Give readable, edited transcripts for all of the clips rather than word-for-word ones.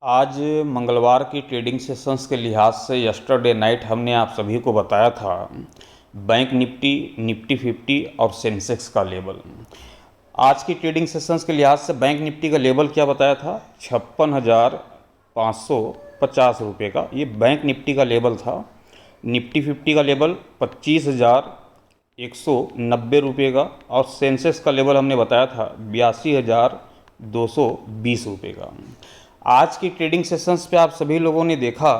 आज मंगलवार की ट्रेडिंग सेशंस के लिहाज से यस्टरडे नाइट हमने आप सभी को बताया था बैंक निफ्टी, निफ्टी 50 और सेंसेक्स का लेवल। आज की ट्रेडिंग सेशंस के लिहाज से बैंक निफ्टी का लेवल क्या बताया था? 56,550 रुपये का ये बैंक निफ्टी का लेवल था। निफ्टी 50 का लेवल 25,190 रुपये का और सेंसेक्स का लेवल हमने बताया था 82,220 रुपये का। आज की ट्रेडिंग सेशंस पे आप सभी लोगों ने देखा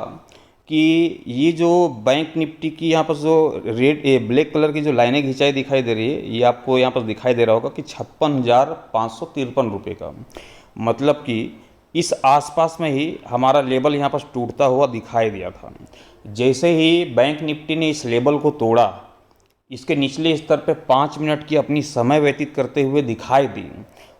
कि ये जो बैंक निफ्टी की यहाँ पर जो रेड ब्लैक कलर की जो लाइनें खिंचाई दिखाई दे रही है, ये आपको यहाँ पर दिखाई दे रहा होगा कि 56,553 रुपये का, मतलब कि इस आसपास में ही हमारा लेवल यहाँ पर टूटता हुआ दिखाई दिया था। जैसे ही बैंक निफ्टी ने इस लेवल को तोड़ा, इसके निचले स्तर पे 5 मिनट की अपनी समय व्यतीत करते हुए दिखाई दी।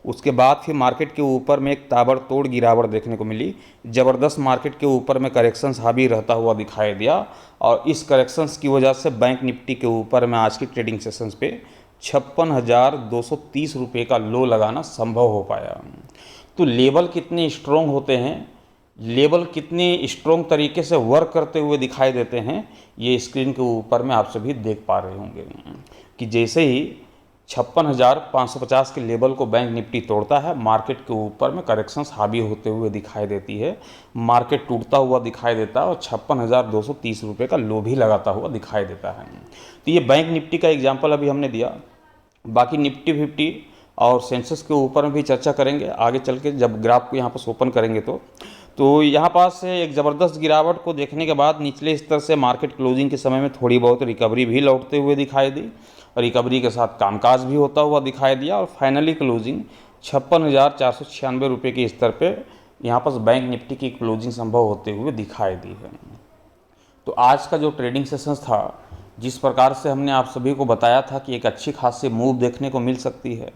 उसके बाद फिर मार्केट के ऊपर में एक ताबड़तोड़ गिरावट देखने को मिली। ज़बरदस्त मार्केट के ऊपर में करेक्शंस हावी रहता हुआ दिखाई दिया और इस करेक्शंस की वजह से बैंक निफ्टी के ऊपर में आज की ट्रेडिंग सेशंस पे 56,230 रुपये का लो लगाना संभव हो पाया। तो लेवल कितने स्ट्रॉन्ग होते हैं, लेवल कितने स्ट्रॉन्ग तरीके से वर्क करते हुए दिखाई देते हैं, ये स्क्रीन के ऊपर में आप सभी देख पा रहे होंगे कि जैसे ही 56,550 के लेवल को बैंक निफ्टी तोड़ता है, मार्केट के ऊपर में करेक्शंस हावी होते हुए दिखाई देती है, मार्केट टूटता हुआ दिखाई देता है और 56,230 रुपये का लो भी लगाता हुआ दिखाई देता है। तो ये बैंक निफ्टी का एग्जाम्पल अभी हमने दिया। बाकी निफ्टी 50 और सेंसेक्स के ऊपर में भी चर्चा करेंगे आगे चल के, जब ग्राफ को यहाँ पर ओपन करेंगे तो यहाँ पास से एक ज़बरदस्त गिरावट को देखने के बाद निचले स्तर से मार्केट क्लोजिंग के समय में थोड़ी बहुत रिकवरी भी लौटते हुए दिखाई दी, रिकवरी के साथ कामकाज भी होता हुआ दिखाई दिया और फाइनली क्लोजिंग 56,496 रुपये के स्तर पे यहाँ पर बैंक निफ्टी की क्लोजिंग संभव होते हुए दिखाई दी है। तो आज का जो ट्रेडिंग सेशंस था, जिस प्रकार से हमने आप सभी को बताया था कि एक अच्छी खासी मूव देखने को मिल सकती है,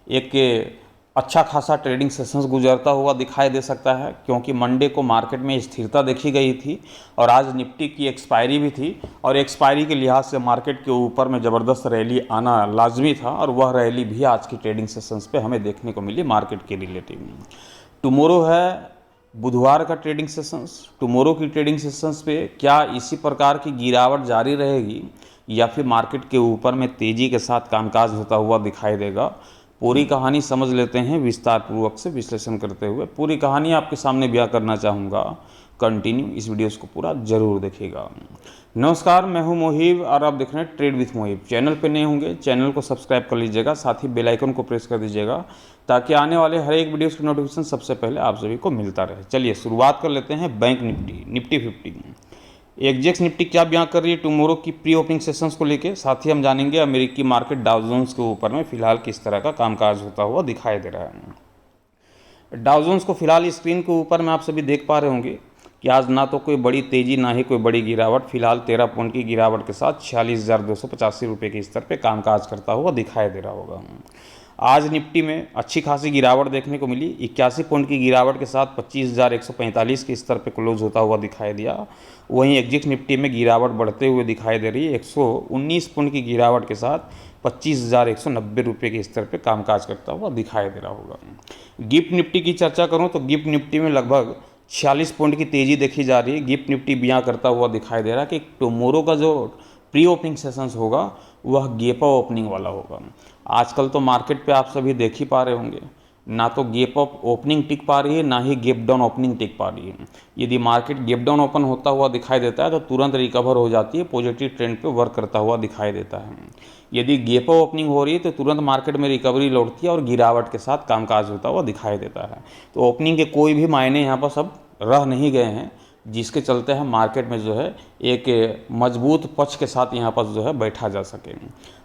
एक अच्छा खासा ट्रेडिंग सेशंस गुजरता हुआ दिखाई दे सकता है, क्योंकि मंडे को मार्केट में स्थिरता देखी गई थी और आज निफ्टी की एक्सपायरी भी थी और एक्सपायरी के लिहाज से मार्केट के ऊपर में ज़बरदस्त रैली आना लाजमी था और वह रैली भी आज की ट्रेडिंग सेशंस पे हमें देखने को मिली मार्केट के रिलेटिव। टुमोरो है बुधवार का ट्रेडिंग सेशंस। टुमोरो की ट्रेडिंग सेशंस पे क्या इसी प्रकार की गिरावट जारी रहेगी या फिर मार्केट के ऊपर में तेज़ी के साथ कामकाज होता हुआ दिखाई देगा, पूरी कहानी समझ लेते हैं विस्तार पूर्वक से विश्लेषण करते हुए। पूरी कहानी आपके सामने बयां करना चाहूँगा, कंटिन्यू इस वीडियोस को पूरा जरूर देखिएगा। नमस्कार, मैं हूं मोहिब और आप देख रहे हैं ट्रेड विथ मोहिब। चैनल पे नए होंगे चैनल को सब्सक्राइब कर लीजिएगा, साथ ही बेल आइकन को प्रेस कर दीजिएगा ताकि आने वाले हर एक वीडियोस की नोटिफिकेशन सबसे पहले आप सभी को मिलता रहे। चलिए शुरुआत कर लेते हैं बैंक निफ्टी, निफ्टी 50। एग्जेक्स निफ्टी क्या बयां कर रही है टुमोरो की प्री ओपनिंग सेशंस को लेके, साथ ही हम जानेंगे अमेरिकी मार्केट डाउ जोन्स के ऊपर में फिलहाल किस तरह का कामकाज होता हुआ दिखाई दे रहा है। डाउ जोन्स को फिलहाल स्क्रीन के ऊपर में आप सभी देख पा रहे होंगे कि आज ना तो कोई बड़ी तेज़ी ना ही कोई बड़ी गिरावट, फिलहाल 13 पॉइंट की गिरावट के साथ 46,285 रुपये के स्तर पर कामकाज करता हुआ दिखाई दे रहा होगा। आज निफ्टी में अच्छी खासी गिरावट देखने को मिली, 81 पॉइंट की गिरावट के साथ 25,145 के स्तर पर क्लोज होता हुआ दिखाई दिया। वहीं एग्जिट निफ्टी में गिरावट बढ़ते हुए दिखाई दे रही है, 119 पॉइंट की गिरावट के साथ 25,190 रुपये के स्तर पर कामकाज करता हुआ दिखाई दे रहा होगा। गिफ्ट निफ्टी की चर्चा करूँ तो गिफ्ट निफ्टी में लगभग 46 पॉइंट की तेज़ी देखी जा रही है। गिफ्ट निफ्टी बयां करता हुआ दिखाई दे रहा है कि टुमोरो का जो प्री ओपनिंग सेशंस होगा वह गैप अप ओपनिंग वाला होगा। आजकल तो मार्केट पे आप सभी देख ही पा रहे होंगे, ना तो गैप अप ओपनिंग टिक पा रही है ना ही गैप डाउन ओपनिंग टिक पा रही है। यदि मार्केट गैप डाउन ओपन होता हुआ दिखाई देता है तो तुरंत रिकवर हो जाती है, पॉजिटिव ट्रेंड पे वर्क करता हुआ दिखाई देता है। यदि गैप अप ओपनिंग हो रही है तो तुरंत मार्केट में रिकवरी लौटती है और गिरावट के साथ कामकाज होता हुआ दिखाई देता है। तो ओपनिंग के कोई भी मायने यहाँ पर सब रह नहीं गए हैं, जिसके चलते हम मार्केट में जो है एक मजबूत पक्ष के साथ यहाँ पर जो है बैठा जा सके।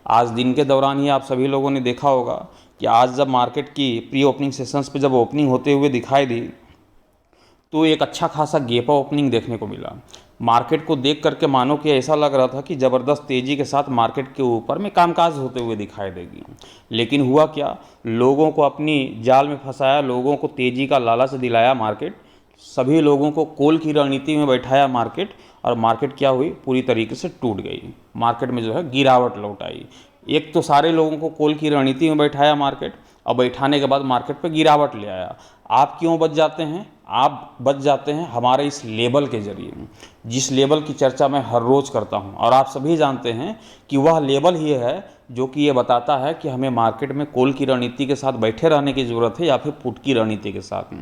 आज दिन के दौरान ही आप सभी लोगों ने देखा होगा कि आज जब मार्केट की प्री ओपनिंग सेशंस पे जब ओपनिंग होते हुए दिखाई दी तो एक अच्छा खासा गैप ओपनिंग देखने को मिला। मार्केट को देख करके मानो कि ऐसा लग रहा था कि ज़बरदस्त तेज़ी के साथ मार्केट के ऊपर में कामकाज होते हुए दिखाई देगी, लेकिन हुआ क्या, लोगों को अपनी जाल में फंसाया, लोगों को तेज़ी का लालच दिलाया मार्केट, सभी लोगों को कॉल की रणनीति में बैठाया मार्केट, और मार्केट क्या हुई, पूरी तरीके से टूट गई। मार्केट में जो है गिरावट लौट आई। एक तो सारे लोगों को कॉल की रणनीति में बैठाया मार्केट और बैठाने के बाद मार्केट पे गिरावट ले आया। आप क्यों बच जाते हैं? आप बच जाते हैं हमारे इस लेबल के ज़रिए, जिस लेबल की चर्चा मैं हर रोज़ करता हूं, और आप सभी जानते हैं कि वह लेबल ही है जो कि ये बताता है कि हमें मार्केट में कॉल की रणनीति के साथ बैठे रहने की ज़रूरत है या फिर पुट की रणनीति के साथ।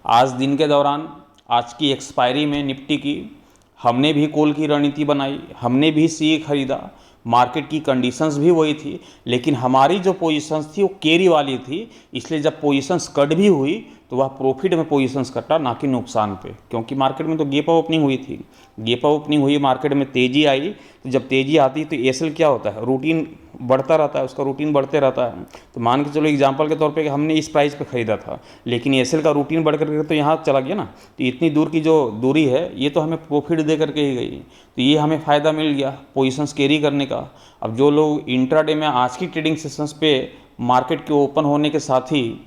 आज दिन के दौरान, आज की एक्सपायरी में निफ्टी की, हमने भी कॉल की रणनीति बनाई, हमने भी सी खरीदा, मार्केट की कंडीशंस भी वही थी, लेकिन हमारी जो पोजीशंस थी वो कैरी वाली थी, इसलिए जब पोजीशंस कट भी हुई तो वह प्रॉफिट में पोजीशंस कटा, ना कि नुकसान पे, क्योंकि मार्केट में तो गैप अप ओपनिंग हुई थी। गैप अप ओपनिंग हुई, मार्केट में तेज़ी आई, तो जब तेज़ी आती है तो एसएल क्या होता है, रूटीन बढ़ता रहता है, उसका रूटीन बढ़ते रहता है। तो मान के चलो एग्जांपल के तौर पे कि हमने इस प्राइस पे ख़रीदा था, लेकिन एसएल का रूटीन बढ़ करके तो यहाँ चला गया ना, तो इतनी दूर की जो दूरी है ये तो हमें प्रॉफिट दे करके ही गई, तो ये हमें फ़ायदा मिल गया पोजीशंस कैरी करने का। अब जो लोग इंट्राडे में आज की ट्रेडिंग सेशंस पे मार्केट के ओपन होने के साथ ही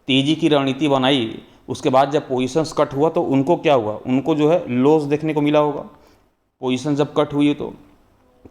तेज़ी की रणनीति बनाई, उसके बाद जब पोजीशंस कट हुआ तो उनको क्या हुआ, उनको जो है लॉस देखने को मिला होगा पोजीशन जब कट हुई तो,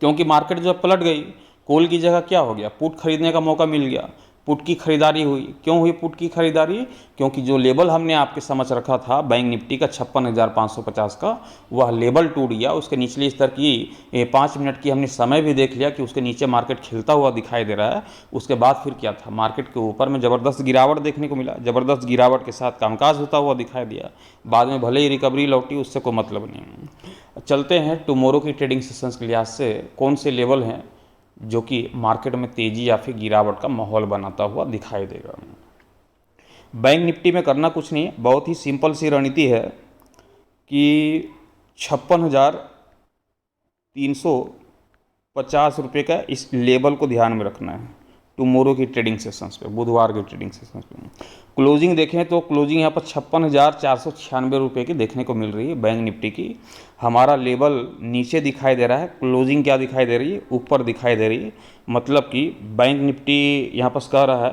क्योंकि मार्केट जब पलट गई, कॉल की जगह क्या हो गया, पुट खरीदने का मौका मिल गया, पुट की खरीदारी हुई। क्यों हुई पुट की खरीदारी? क्योंकि जो लेवल हमने आपके समझ रखा था बैंक निफ्टी का 56,550 का, वह लेवल टूट गया। उसके निचले स्तर की 5 मिनट की हमने समय भी देख लिया कि उसके नीचे मार्केट खिलता हुआ दिखाई दे रहा है। उसके बाद फिर क्या था, मार्केट के ऊपर में ज़बरदस्त गिरावट देखने को मिला, ज़बरदस्त गिरावट के साथ कामकाज होता हुआ दिखाई दिया। बाद में भले ही रिकवरी लौटी, उससे कोई मतलब नहीं। चलते हैं टुमारो की ट्रेडिंग सेशंस के लिहाज से कौन से लेवल हैं जो कि मार्केट में तेज़ी या फिर गिरावट का माहौल बनाता हुआ दिखाई देगा। बैंक निफ्टी में करना कुछ नहीं है, बहुत ही सिंपल सी रणनीति है कि 56,350 रुपये का इस लेवल को ध्यान में रखना है टुमारो की ट्रेडिंग सेशंस पे, बुधवार की ट्रेडिंग सेशंस पे। क्लोजिंग देखें तो क्लोजिंग यहाँ पर 56,496 रुपये की देखने को मिल रही है बैंक निफ्टी की। हमारा लेवल नीचे दिखाई दे रहा है, क्लोजिंग क्या दिखाई दे रही है, ऊपर दिखाई दे रही है। मतलब कि बैंक निफ्टी यहाँ पर कह रहा है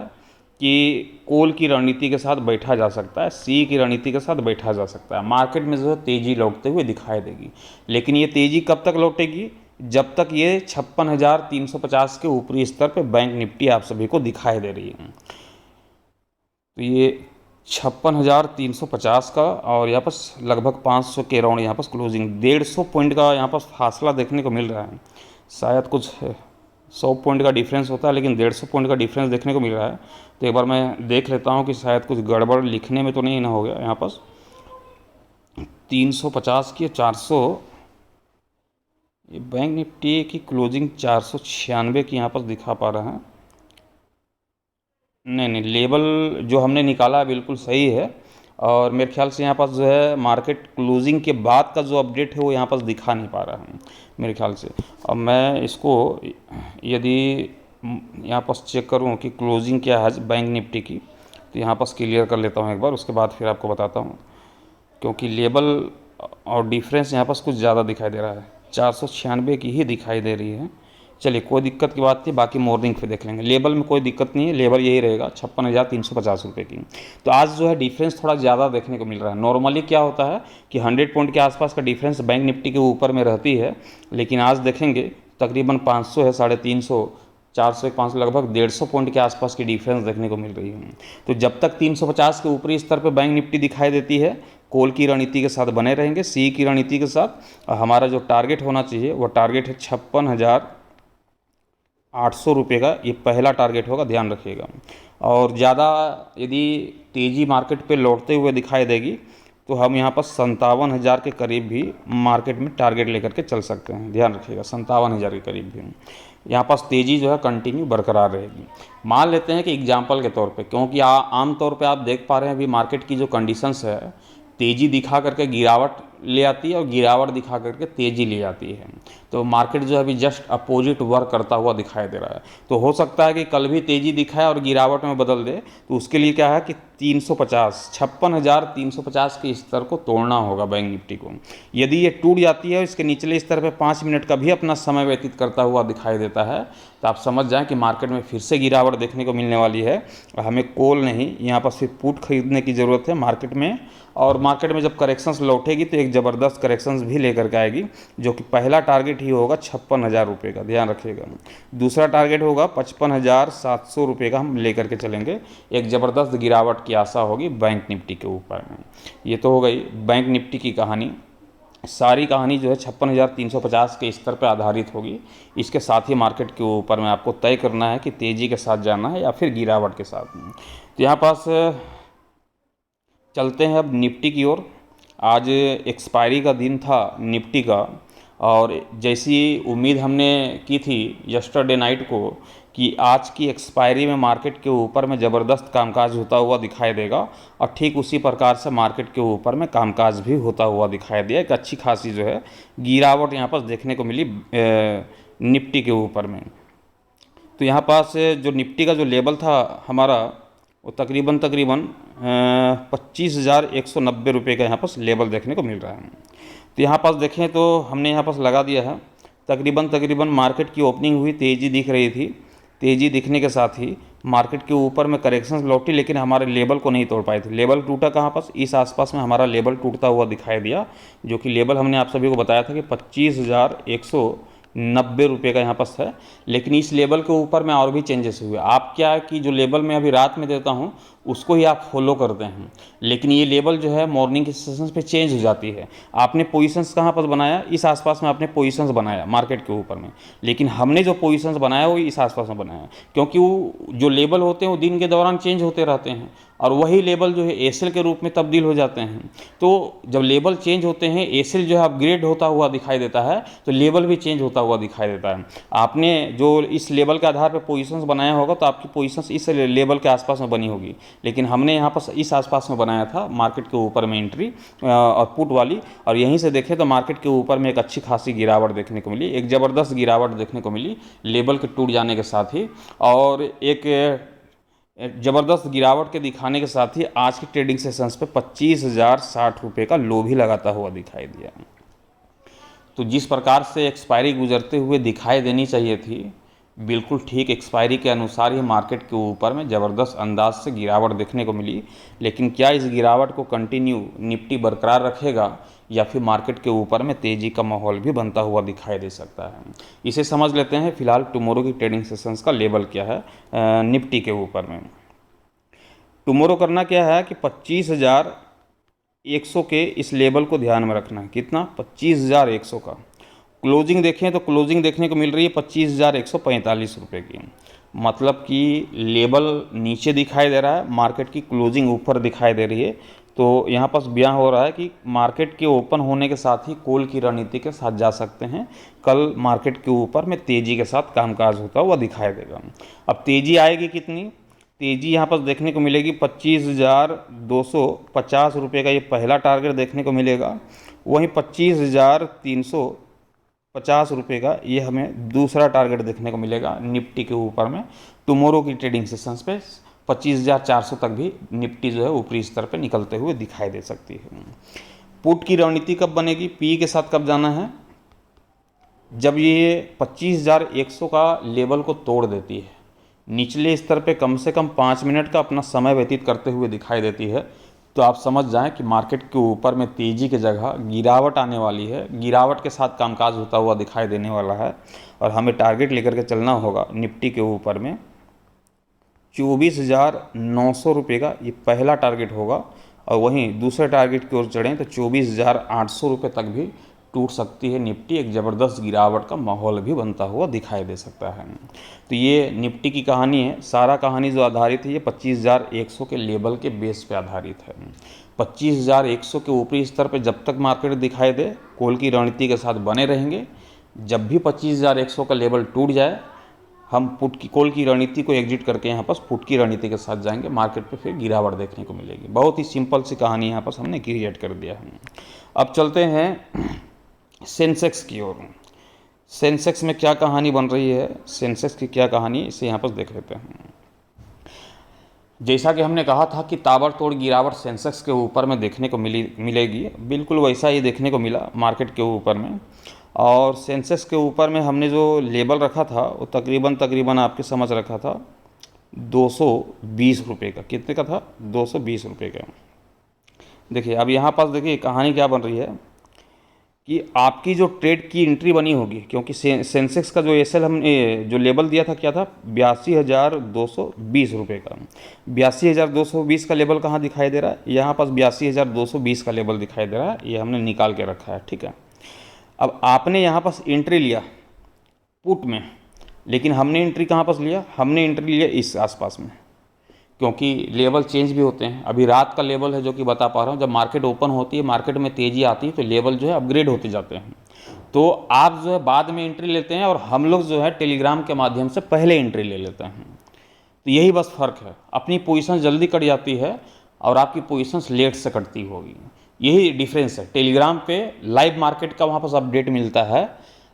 कि कॉल की रणनीति के साथ बैठा जा सकता है, सी की रणनीति के साथ बैठा जा सकता है। मार्केट में जो है तेज़ी लौटते हुए दिखाई देगी, लेकिन ये तेज़ी कब तक लौटेगी, जब तक ये 56,350 के ऊपरी स्तर पे बैंक निफ्टी आप सभी को दिखाई दे रही है। तो ये 56,350 का और यहाँ पर लगभग 500 के अराउंड यहाँ पर क्लोजिंग, 150 पॉइंट का यहाँ पर फासला देखने को मिल रहा है। शायद कुछ 100 पॉइंट का डिफरेंस होता है, लेकिन 150 पॉइंट का डिफरेंस देखने को मिल रहा है। तो एक बार मैं देख लेता हूँ कि शायद कुछ गड़बड़ लिखने में तो नहीं ना हो गया। यहाँ पर 350 की 400, ये बैंक निफ्टी की क्लोजिंग 496 की यहाँ पर दिखा पा रहा है। नहीं, लेवल जो हमने निकाला है बिल्कुल सही है, और मेरे ख्याल से यहाँ पास जो है मार्केट क्लोजिंग के बाद का जो अपडेट है वो यहाँ पास दिखा नहीं पा रहा है मेरे ख्याल से। अब मैं इसको यदि यहाँ पास चेक करूँ कि क्लोजिंग क्या है बैंक निफ्टी की, तो यहाँ पास क्लियर कर लेता हूँ एक बार, उसके बाद फिर आपको बताता हूँ, क्योंकि लेवल और डिफरेंस यहाँ पास कुछ ज़्यादा दिखाई दे रहा है, 496 की ही दिखाई दे रही है। चलिए कोई दिक्कत की बात नहीं, बाकी मॉर्निंग पे देख लेंगे। लेवल में कोई दिक्कत नहीं है, लेवल यही रहेगा 56,350 रुपये की। तो आज जो है डिफरेंस थोड़ा ज़्यादा देखने को मिल रहा है। नॉर्मली क्या होता है कि 100 पॉइंट के आसपास का डिफरेंस बैंक निफ्टी के ऊपर में रहती है, लेकिन आज देखेंगे तकरीबन 500 है, 350, 400, 500, लगभग 150 पॉइंट के आसपास की डिफरेंस देखने को मिल रही है। तो जब तक 350 के ऊपरी स्तर पर बैंक निफ्टी दिखाई देती है, कॉल की रणनीति के साथ बने रहेंगे, सी की रणनीति के साथ। हमारा जो टारगेट होना चाहिए वो टारगेट है 56,800 रुपये का, ये पहला टारगेट होगा, ध्यान रखिएगा। और ज़्यादा यदि तेज़ी मार्केट पे लौटते हुए दिखाई देगी तो हम यहाँ पर 57,000 के करीब भी मार्केट में टारगेट लेकर के चल सकते हैं, ध्यान रखिएगा, 57,000 के करीब भी यहाँ पास तेज़ी जो है कंटिन्यू बरकरार रहेगी। मान लेते हैं कि एग्जांपल के तौर पे, क्योंकि आम तौर पे आप देख पा रहे हैं अभी मार्केट की जो कंडीशंस है, तेज़ी दिखा करके गिरावट ले आती है और गिरावट दिखा करके तेज़ी ले आती है। तो मार्केट जो है अभी जस्ट अपोजिट वर्क करता हुआ दिखाई दे रहा है। तो हो सकता है कि कल भी तेज़ी दिखाए और गिरावट में बदल दे, तो उसके लिए क्या है कि 56,350 के स्तर को तोड़ना होगा बैंक निफ्टी को। यदि ये टूट जाती है, इसके निचले स्तर पर 5 मिनट का भी अपना समय व्यतीत करता हुआ दिखाई देता है, तो आप समझ जाएं कि मार्केट में फिर से गिरावट देखने को मिलने वाली है। हमें कॉल नहीं, यहाँ पर सिर्फ पुट खरीदने की ज़रूरत है मार्केट में, और मार्केट में जब करेक्शंस लौटेगी तो एक ज़बरदस्त करेक्शंस भी लेकर के आएगी, जो कि पहला टारगेट ही होगा 56,000 रुपये का, ध्यान रखिएगा। दूसरा टारगेट होगा 55,700 रुपये का हम लेकर के चलेंगे। एक ज़बरदस्त गिरावट की आशा होगी बैंक निफ्टी के ऊपर में। ये तो हो गई बैंक निफ्टी की कहानी। सारी कहानी जो है 56,350 के स्तर पर आधारित होगी। इसके साथ ही मार्केट के ऊपर में आपको तय करना है कि तेज़ी के साथ जाना है या फिर गिरावट के साथ। तो यहाँ पास चलते हैं अब निफ्टी की ओर। आज एक्सपायरी का दिन था निफ्टी का, और जैसी उम्मीद हमने की थी यस्टरडे नाइट को कि आज की एक्सपायरी में मार्केट के ऊपर में ज़बरदस्त कामकाज होता हुआ दिखाई देगा, और ठीक उसी प्रकार से मार्केट के ऊपर में कामकाज भी होता हुआ दिखाई दिया। एक अच्छी खासी जो है गिरावट यहाँ पर देखने को मिली निफ्टी के ऊपर में। तो यहाँ पास जो निफ्टी का जो लेवल था हमारा, वो तकरीबन 25,190 रुपये का यहाँ पास लेवल देखने को मिल रहा है। तो यहाँ पास देखें तो हमने यहाँ पास लगा दिया है। तकरीबन मार्केट की ओपनिंग हुई, तेज़ी दिख रही थी। तेज़ी दिखने के साथ ही मार्केट के ऊपर में करेक्शंस लौटी, लेकिन हमारे लेवल को नहीं तोड़ पाए थे। लेवल टूटा कहाँ पास, इस आसपास में हमारा लेवल टूटता हुआ दिखाई दिया, जो कि लेवल हमने आप सभी को बताया था कि 25,190 रुपये का यहाँ पास है। लेकिन इस लेवल के ऊपर में और भी चेंजेस हुए। आप क्या है कि जो लेवल मैं अभी रात में देता हूँ उसको ही आप फॉलो करते हैं, लेकिन ये लेवल जो है मॉर्निंग के सेशंस पे चेंज हो जाती है। आपने पोजीशंस कहाँ पर बनाया, इस आसपास में आपने पोजीशंस बनाया मार्केट के ऊपर में, लेकिन हमने जो पोजीशंस बनाया वो इस आसपास में बनाया, क्योंकि वो जो लेवल होते हैं वो दिन के दौरान चेंज होते रहते हैं, और वही लेवल जो है एसएल के रूप में तब्दील हो जाते हैं। तो जब लेवल चेंज होते हैं, एसएल जो है अपग्रेड होता हुआ दिखाई देता है, तो लेवल भी चेंज होता हुआ दिखाई देता है। आपने जो इस लेवल के आधार पर पोजीशंस बनाया होगा तो आपकी पोजीशंस इस लेवल के आसपास में बनी होगी, लेकिन हमने यहाँ पर इस आसपास में बनाया था मार्केट के ऊपर में एंट्री और पुट वाली, और यहीं से देखें तो मार्केट के ऊपर में एक अच्छी खासी गिरावट देखने को मिली, एक ज़बरदस्त गिरावट देखने को मिली लेवल के टूट जाने के साथ ही, और एक ज़बरदस्त गिरावट के दिखाने के साथ ही आज की ट्रेडिंग सेशंस पे 25,060 रुपये का लो भी लगाता हुआ दिखाई दिया। तो जिस प्रकार से एक्सपायरी गुजरते हुए दिखाई देनी चाहिए थी, बिल्कुल ठीक एक्सपायरी के अनुसार ही मार्केट के ऊपर में ज़बरदस्त अंदाज से गिरावट देखने को मिली। लेकिन क्या इस गिरावट को कंटिन्यू निफ्टी बरकरार रखेगा, या फिर मार्केट के ऊपर में तेज़ी का माहौल भी बनता हुआ दिखाई दे सकता है, इसे समझ लेते हैं। फिलहाल टुमारो की ट्रेडिंग सेशंस का लेवल क्या है निफ्टी के ऊपर में। टुमारो करना क्या है कि 25,100 के इस लेवल को ध्यान में रखना है। कितना, 25,100 का। क्लोजिंग देखें तो क्लोजिंग देखने को मिल रही है 25,145 रुपये की, मतलब कि लेवल नीचे दिखाई दे रहा है, मार्केट की क्लोजिंग ऊपर दिखाई दे रही है। तो यहाँ पास बयां हो रहा है कि मार्केट के ओपन होने के साथ ही कॉल की रणनीति के साथ जा सकते हैं। कल मार्केट के ऊपर में तेज़ी के साथ कामकाज होता हुआ दिखाई देगा। अब तेज़ी आएगी कितनी, तेज़ी यहाँ पर देखने को मिलेगी 25,250 रुपये का ये पहला टारगेट देखने को मिलेगा। वहीं 25,350 रुपये का ये हमें दूसरा टारगेट देखने को मिलेगा निफ्टी के ऊपर में। टुमारो की ट्रेडिंग सेशंस पे 25,400 तक भी निफ्टी जो है ऊपरी स्तर पे निकलते हुए दिखाई दे सकती है। पुट की रणनीति कब बनेगी, पी के साथ कब जाना है, जब ये 25,100 का लेवल को तोड़ देती है, निचले स्तर पे कम से कम 5 मिनट का अपना समय व्यतीत करते हुए दिखाई देती है, तो आप समझ जाएं कि मार्केट के ऊपर में तेज़ी की जगह गिरावट आने वाली है। गिरावट के साथ कामकाज होता हुआ दिखाई देने वाला है, और हमें टारगेट लेकर के चलना होगा निफ्टी के ऊपर में 24,900 रुपये का ये पहला टारगेट होगा, और वहीं दूसरे टारगेट की ओर चढ़ें तो 24,800 रुपये तक भी टूट सकती है निफ्टी। एक ज़बरदस्त गिरावट का माहौल भी बनता हुआ दिखाई दे सकता है। तो ये निफ्टी की कहानी है। सारा कहानी जो आधारित है ये 25,100 के लेवल के बेस पे आधारित है। 25,100 के ऊपरी स्तर पे जब तक मार्केट दिखाई दे, कॉल की रणनीति के साथ बने रहेंगे। जब भी 25,100 का लेवल टूट जाए, हम पुट की कॉल की रणनीति को एग्जिट करके यहाँ पर पुट की रणनीति के साथ जाएंगे, मार्केट पे फिर गिरावट देखने को मिलेगी। बहुत ही सिंपल सी कहानी यहाँ पर हमने क्रिएट कर दिया है। अब चलते हैं सेंसेक्स की ओर। सेंसेक्स में क्या कहानी बन रही है, सेंसेक्स की क्या कहानी, इसे यहाँ पर देख लेते हैं। जैसा कि हमने कहा था कि ताबड़तोड़ गिरावट सेंसेक्स के ऊपर में देखने को मिलेगी, बिल्कुल वैसा ही देखने को मिला मार्केट के ऊपर में। और सेंसेक्स के ऊपर में हमने जो लेवल रखा था वो तकरीबन आपके समझ रखा था 220 रुपये का। कितने का था, 220 रुपये का। देखिए अब यहाँ पास देखिए कहानी क्या बन रही है कि आपकी जो ट्रेड की एंट्री बनी होगी, क्योंकि सेंसेक्स का जो एस एल हमने जो लेबल दिया था क्या था, 82,220 रुपये का। 82,220 का लेबल कहाँ दिखाई दे रहा है, यहाँ पास 82,220 का लेबल दिखाई दे रहा है, ये हमने निकाल के रखा है, ठीक है। अब आपने यहाँ पास एंट्री लिया पुट में, लेकिन हमने एंट्री कहाँ पास लिया, हमने एंट्री लिया इस आसपास में, क्योंकि लेवल चेंज भी होते हैं। अभी रात का लेवल है जो कि बता पा रहा हूँ, जब मार्केट ओपन होती है, मार्केट में तेज़ी आती है तो लेवल जो है अपग्रेड होते जाते हैं। तो आप जो है बाद में एंट्री लेते हैं और हम लोग जो है टेलीग्राम के माध्यम से पहले एंट्री ले लेते हैं। तो यही बस फ़र्क है, अपनी पोजीशन जल्दी कट जाती है और आपकी पोजीशंस लेट से कटती होगी, यही डिफरेंस है। टेलीग्राम पे लाइव मार्केट का वहाँ पर अपडेट मिलता है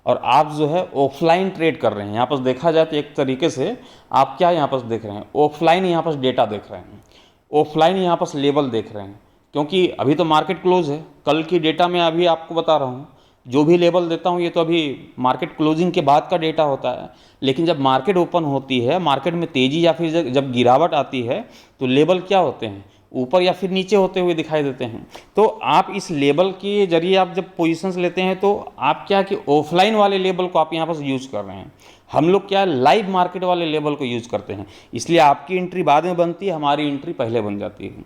और आप जो है ऑफलाइन ट्रेड कर रहे हैं। यहाँ पर देखा जाए तो एक तरीके से आप क्या यहाँ पर देख रहे हैं, ऑफलाइन यहाँ पर डेटा देख रहे हैं, ऑफलाइन यहाँ पर लेवल देख रहे हैं, क्योंकि अभी तो मार्केट क्लोज है। कल की डेटा मैं अभी आपको बता रहा हूँ, जो भी लेवल देता हूँ ये तो अभी मार्केट क्लोजिंग के बाद का डेटा होता है। लेकिन जब मार्केट ओपन होती है, मार्केट में तेज़ी या फिर जब गिरावट आती है तो लेवल क्या होते हैं, ऊपर या फिर नीचे होते हुए दिखाई देते हैं। तो आप इस लेबल के जरिए आप जब पोजीशंस लेते हैं तो आप क्या कि ऑफलाइन वाले लेबल को आप यहाँ पर यूज़ कर रहे हैं, हम लोग क्या लाइव मार्केट वाले लेबल को यूज़ करते हैं। इसलिए आपकी एंट्री बाद में बनती है, हमारी एंट्री पहले बन जाती है।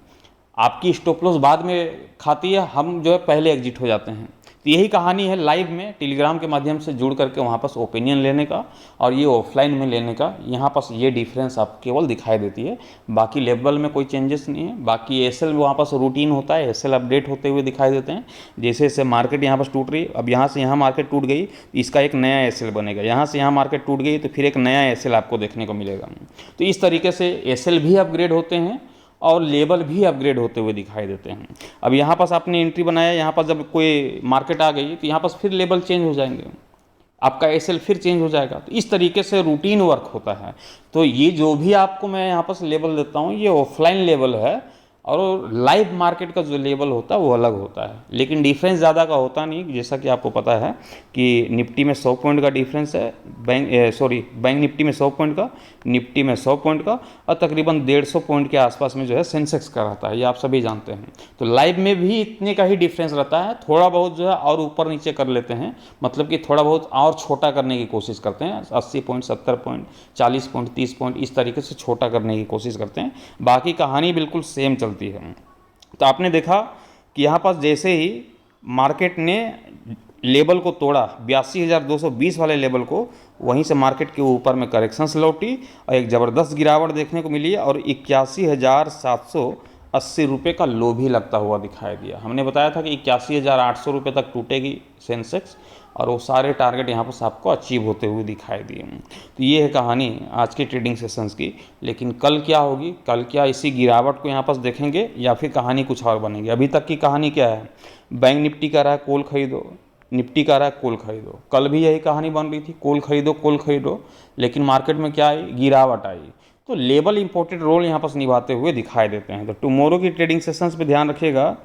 आपकी स्टॉप लॉस बाद में खाती है, हम जो है पहले एग्जिट हो जाते हैं। तो यही कहानी है लाइव में टेलीग्राम के माध्यम से जुड़ करके वहाँ पास ओपिनियन लेने का और ये ऑफलाइन में लेने का, यहाँ पास ये डिफरेंस आप केवल दिखाई देती है। बाकी लेवल में कोई चेंजेस नहीं है। बाकी एसएल वहाँ पास रूटीन होता है, एसएल अपडेट होते हुए दिखाई देते हैं। जैसे जैसे मार्केट यहाँ पास टूट रही, अब यहाँ से यहाँ मार्केट टूट गई, इसका एक नया एसएल बनेगा। यहाँ से यहाँ मार्केट टूट गई तो फिर एक नया एसएल आपको देखने को मिलेगा। तो इस तरीके से एसएल भी अपग्रेड होते हैं और लेबल भी अपग्रेड होते हुए दिखाई देते हैं। अब यहाँ पास आपने एंट्री बनाया, यहाँ पास जब कोई मार्केट आ गई तो यहाँ पास फिर लेबल चेंज हो जाएंगे, आपका एसएल फिर चेंज हो जाएगा। तो इस तरीके से रूटीन वर्क होता है। तो ये जो भी आपको मैं यहाँ पास लेबल देता हूँ ये ऑफलाइन लेबल है और लाइव मार्केट का जो लेवल होता है वो अलग होता है। लेकिन डिफरेंस ज़्यादा का होता नहीं, जैसा कि आपको पता है कि निफ्टी में 100 पॉइंट का डिफरेंस है, बैंक निफ्टी में 100 पॉइंट का, निफ्टी में 100 पॉइंट का, और तकरीबन 150 पॉइंट के आसपास में जो है सेंसेक्स का रहता है, ये आप सभी जानते हैं। तो लाइव में भी इतने का ही डिफरेंस रहता है, थोड़ा बहुत जो है और ऊपर नीचे कर लेते हैं, मतलब कि थोड़ा बहुत और छोटा करने की कोशिश करते हैं, 80 पॉइंट, 70 पॉइंट, 40 पॉइंट, 30 पॉइंट, इस तरीके से छोटा करने की कोशिश करते हैं। बाकी कहानी बिल्कुल सेम चलती है। तो आपने देखा कि यहाँ पास जैसे ही मार्केट ने लेवल को तोड़ा 82,220 वाले लेवल को, वहीं से मार्केट के ऊपर में करेक्शंस लौटी और एक ज़बरदस्त गिरावट देखने को मिली और 81,780 रुपये का लो भी लगता हुआ दिखाई दिया। हमने बताया था कि 81,800 रुपये तक टूटेगी सेंसेक्स और वो सारे टारगेट यहाँ पर आपको अचीव होते हुए दिखाई दिए। तो ये है कहानी आज की ट्रेडिंग सेशंस की। लेकिन कल क्या होगी, कल क्या इसी गिरावट को यहाँ पर देखेंगे या फिर कहानी कुछ और बनेगी। अभी तक की कहानी क्या है, बैंक निफ्टी कह रहा है कॉल खरीदो, निफ्टी कह रहा है कॉल खरीदो। कल भी यही कहानी बन रही थी, कॉल खरीदो कॉल खरीदो, लेकिन मार्केट में क्या आई, गिरावट आई। तो लेवल इंपॉर्टेंट रोल यहाँ पर निभाते हुए दिखाई देते हैं। तो टुमारो की ट्रेडिंग सेशंस पे ध्यान रखिएगा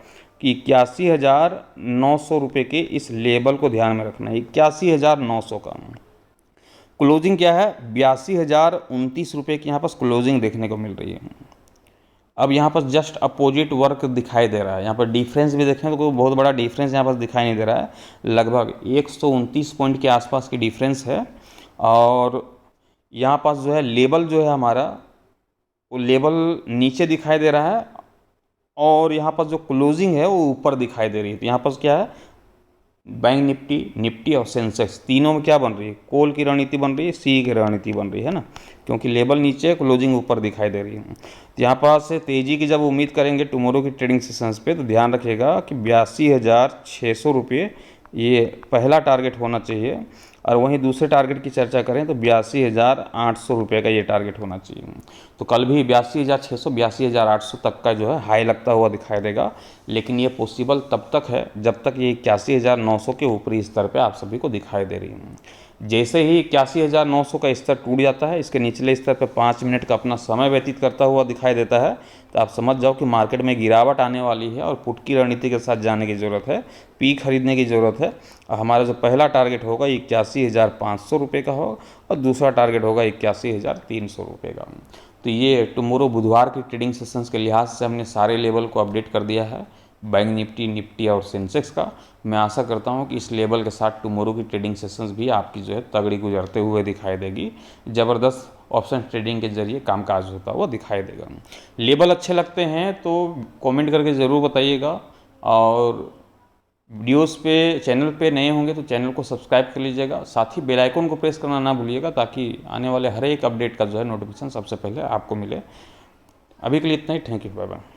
कि 81,900 रुपये के इस लेवल को ध्यान में रखना है। 81,900 का क्लोजिंग क्या है, 82,029 रुपये की यहाँ पर क्लोजिंग देखने को मिल रही है। अब यहाँ पर जस्ट अपोजिट वर्क दिखाई दे रहा है। यहाँ पर डिफरेंस भी देखें तो कोई बहुत बड़ा डिफरेंस यहाँ पर दिखाई नहीं दे रहा है, लगभग 129 पॉइंट के आसपास की डिफरेंस है। और यहाँ पास जो है लेवल जो है हमारा, वो लेवल नीचे दिखाई दे रहा है और यहाँ पर जो क्लोजिंग है वो ऊपर दिखाई दे रही है। तो यहाँ पर क्या है, बैंक निफ्टी और सेंसेक्स तीनों में क्या बन रही है, कॉल की रणनीति बन रही है, सी की रणनीति बन रही है ना, क्योंकि लेवल नीचे क्लोजिंग ऊपर दिखाई दे रही है। तो यहाँ पास से तेज़ी की जब उम्मीद करेंगे टुमारो की ट्रेडिंग सेशंस पे, तो ध्यान रखिएगा कि 82,600 रुपये ये पहला टारगेट होना चाहिए। और वहीं दूसरे टारगेट की चर्चा करें तो 82,800 रुपये का ये टारगेट होना चाहिए। तो कल भी 82,600 82,800 तक का जो है हाई लगता हुआ दिखाई देगा। लेकिन ये पॉसिबल तब तक है जब तक ये 81,900 के ऊपरी स्तर पे आप सभी को दिखाई दे रही है। जैसे ही 81,900 का स्तर टूट जाता है, इसके निचले स्तर पे 5 मिनट का अपना समय व्यतीत करता हुआ दिखाई देता है, तो आप समझ जाओ कि मार्केट में गिरावट आने वाली है और पुट की रणनीति के साथ जाने की ज़रूरत है, पी खरीदने की ज़रूरत है। और हमारा जो पहला टारगेट होगा 81,500 रुपये का होगा और दूसरा टारगेट होगा 81,300 रुपये का। तो ये टुमारो बुधवार की ट्रेडिंग सेशंस के लिहाज से हमने सारे लेवल को अपडेट कर दिया है। बैंक निफ्टी, निफ्टी और सेंसेक्स का। मैं आशा करता हूं कि इस लेवल के साथ टुमारो की ट्रेडिंग सेशंस भी आपकी जो है तगड़ी गुजरते हुए दिखाई देगी। ज़बरदस्त ऑप्शन ट्रेडिंग के जरिए कामकाज होता हुआ दिखाई देगा। लेवल अच्छे लगते हैं तो कमेंट करके ज़रूर बताइएगा, और वीडियोस पे चैनल पे नए होंगे तो चैनल को सब्सक्राइब कर लीजिएगा, साथ ही बेल आइकन को प्रेस करना ना भूलिएगा, ताकि आने वाले हर एक अपडेट का जो है नोटिफिकेशन सबसे पहले आपको मिले। अभी के लिए इतना ही। Thank you, bye bye.